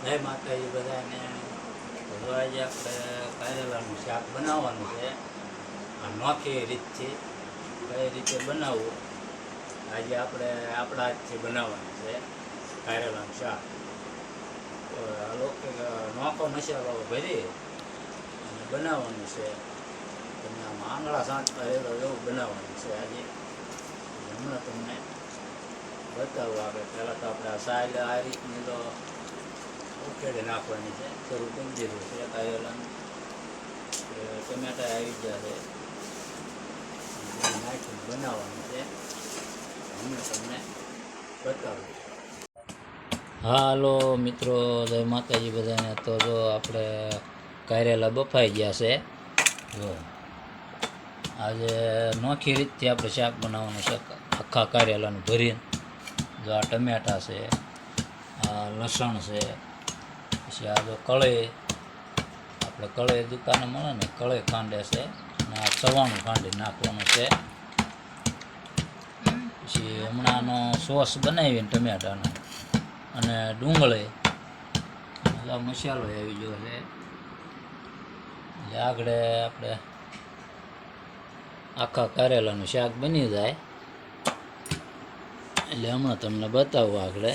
જય માતાજી બધાને. તો આજે આપણે કારેલાનું શાક બનાવવાનું છે. આ નોખી રીતથી કઈ રીતે બનાવવું આજે આપણે આપણા હાથથી બનાવવાનું છે કારેલાનું શાક. તો આ લોકો નોખો મસાલો ભરી અને બનાવવાનું છે. તમે આમ આંગળા સાંટતા રહેલો એવું બનાવવાનું છે આજે. હમણાં તમને બતાવું. આપણે પહેલાં તો આપણે આ સાઈડ આ રીતની તો ઉકેડી નાખવાની છે. શરૂ કરી દીધું છે કારેલાનું. ટમેટા આવી ગયા છે, નાખીને બનાવવાનું છે. હમણાં તમને બતાવું. હાલો મિત્રો, જય માતાજી બધાને. તો જો આપણે કારેલા બફાઈ ગયા છે. જો આજે નોખી રીતથી આપણે શાક બનાવવાનું છે, આખા કારેલાનું ભરીને. જો આ ટમેટા છે, આ લસણ છે, પછી આ જો કળઈ, આપણે કળઈ દુકાને મળે ને કળઈ ખાંડે છે, અને આ ચવાણું ખાંડી નાખવાનું છે. પછી હમણાંનો સોસ બનાવીને ટમેટાનો અને ડુંગળી મસાલો આવી ગયો છે. એટલે આગળ આપણે આખા કારેલાનું શાક બની જાય એટલે હમણાં તમને બતાવું. આગળ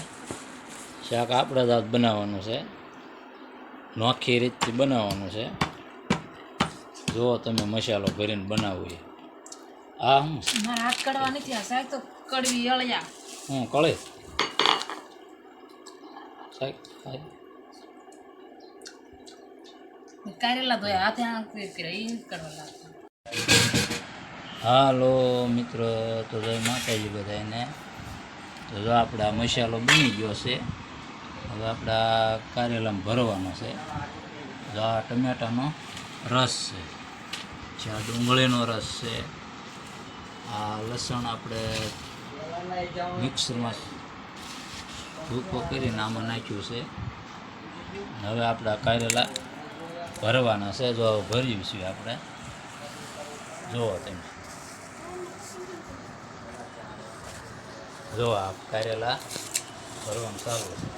શાક આપણે જ બનાવવાનું છે, નોખી રીતથી બનાવવાનું છે. જુઓ તમે મસાલો ભરીને બનાવવું એ. આ હું મારા હાથ કડવા નથી, આ સાહેબ તો કડવી અળિયા. હું કળે સાહેબ કારેલા ધોયા હાથે આંકવી કરે એ કરવા લાગતા. હાલો મિત્રો, તો જય માતાજી બધાને. તો જો આપણે આ મસાલો બની ગયો છે. હવે આપણે આ કારેલામાં ભરવાનો છે. જો આ ટમેટાનો રસ છે, પછી આ ડુંગળીનો રસ છે, આ લસણ આપણે મિક્સરમાં ભૂકો કરીને આમાં નાખ્યું છે. હવે આપણે આ કારેલા ભરવાના છે. જો ભર્યું છીએ આપણે. જુઓ તમે, જો આ કારેલા ભરવાનું ચાલુ છે.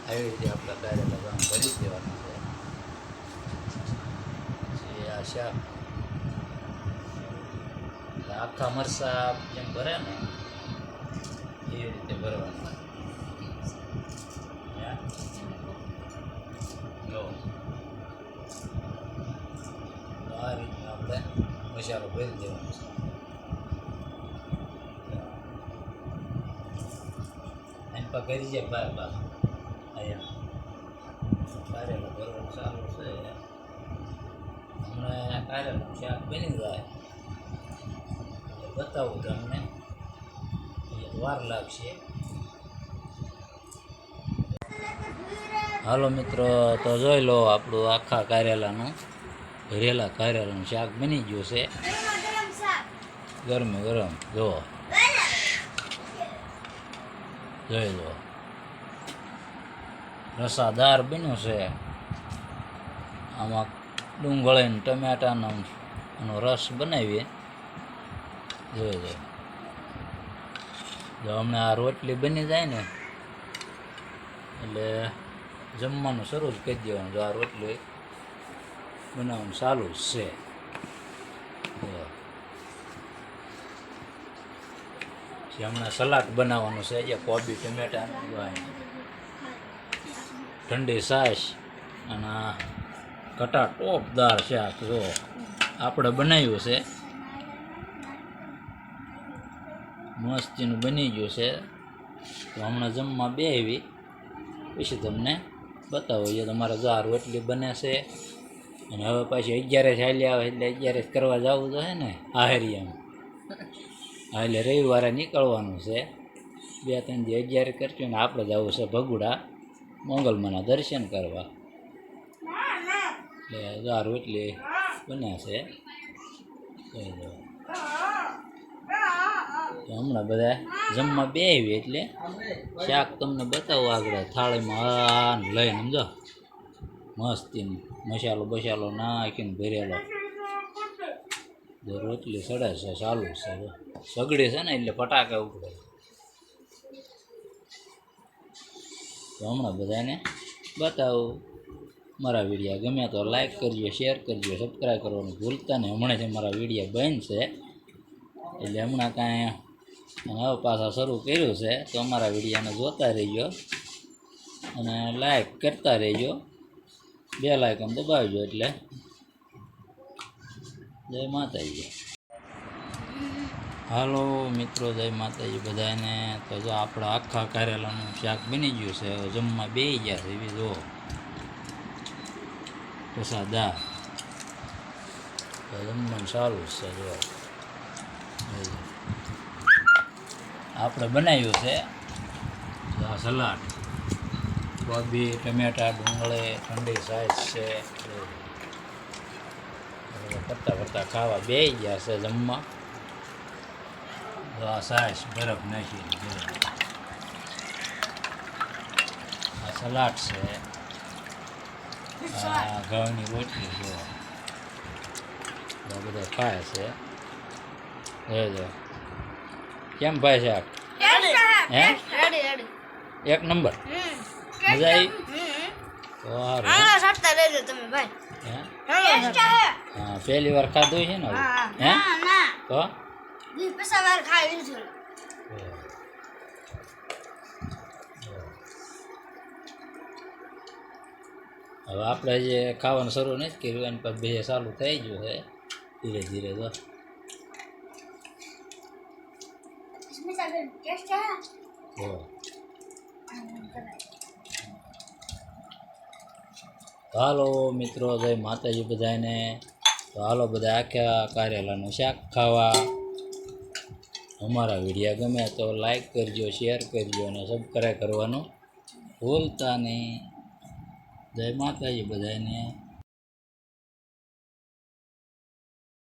આવી રીતે આપણે કારેલા આમ ભરી દેવાના છે. પછી આ શાક આખા મરચાં જેમ ભરે ને એવી રીતે ભરવાનું. જો આ રીતે આપણે મસાલો ભરી દેવાનો છે. એમ પર કરી જાય ભાઈ બા અહીંયા કારેલા ભરવાનું ચાલુ છે. હમણાં કારેલાનું શાક બની જાય બતાવું તમને. વાર લાગશે. હાલો મિત્રો, તો જોઈ લો આપણું આખા કારેલાનું ભરેલા કારેલાનું શાક બની ગયું છે. ગરમે ગરમ જુઓ, જોઈ લો. રસાદાર બન્યું છે. આમાં ડુંગળી ને ટમેટાનો એનો રસ બનાવીએ. જોઈ લો. જો હમણાં આ રોટલી બની જાય ને એટલે જમવાનું શરૂ જ કરી દેવાનું. જો આ રોટલી બનાવવાનું ચાલુ જ છે. હમણાં સલાડ બનાવવાનું છે. જે કોબી ટમેટા ઠંડી છાશ અને કટા ટોપદાર શાક જો આપણે બનાવ્યું છે. મસ્તીનું બની ગયું છે. તો હમણાં જમવા બે આવી પછી તમને બતાવો. એ તમારે જો આ રોટલી બને છે અને હવે પાછી 11 ચાલી આવે એટલે 11 કરવા જવું તો હે ને આહરિયામાં. હા, એટલે રવિવારે નીકળવાનું છે. 2-3 દી 11 કરશું ને આપણે જવું છે ભગુડા મોંગલમાના દર્શન કરવા. એટલે જો આ રોટલી બને છે. હમણાં બધા જમવા બે આવી એટલે શાક તમને બતાવો આગળ થાળીમાં લઈને. સમજો મસ્તી મસાલો બસાલો નાખીને ભરેલો. જો રોટલી સડે છે, ચાલુ છે. સગડી છે ને એટલે ફટાકા ઉપડે. તો હમણાં બધાને બતાવું. મારા વિડીયો ગમે તો લાઈક કરજો, શેર કરજો, સબસ્ક્રાઈબ કરવાનું ભૂલતા નહીં. હમણાં જ મારા વિડીયો બનશે એટલે હમણાં કાંઈ હવે પાછા શરૂ કર્યું છે તો અમારા વિડીયોને જોતા રહીજો અને લાઈક કરતા રહેજો. બેલ આઇકન દબાવજો એટલે જય માતાજી. હાલો મિત્રો, જય માતાજી બધાને. તો જો આપણા આખા કારેલાનું શાક બની ગયું છે. હવે જમવા બેસી ગયા છે એવી જો પ્રસાદા જમવાનું સારું છે. જો આપણે બનાવ્યું છે સલાડ, કોબી, ટમેટા, ડુંગળી, ઠંડી સાઈઝ છે. ફરતા ફરતા ખાવા બેસી ગયા છે જમવા. તો આ સાઈઝ બરફ નાખી, આ સલાડ છે, આ ઘઉંની રોટલી જો બધા ખાય છે. જો કેમ ભાઈ શાક? હે, એક નંબર. મજા આવી? હા, પહેલી વાર ખાધું છે ને? હે તો હવે આપણે જે ખાવાનું શરૂ નથી કર્યું એની પર બે ચાલુ થઈ ગયું છે ધીરે ધીરે. તો હાલો મિત્રો, જય માતાજી બધાને. તો હાલો બધા આખા કારેલાનું શાક ખાવા. અમારા વિડીયો ગમે તો લાઈક કરજો, શેર કરજો અને સબસ્ક્રાઈબ કરવાનું ભૂલતા નહીં. જય માતાજી બધાને.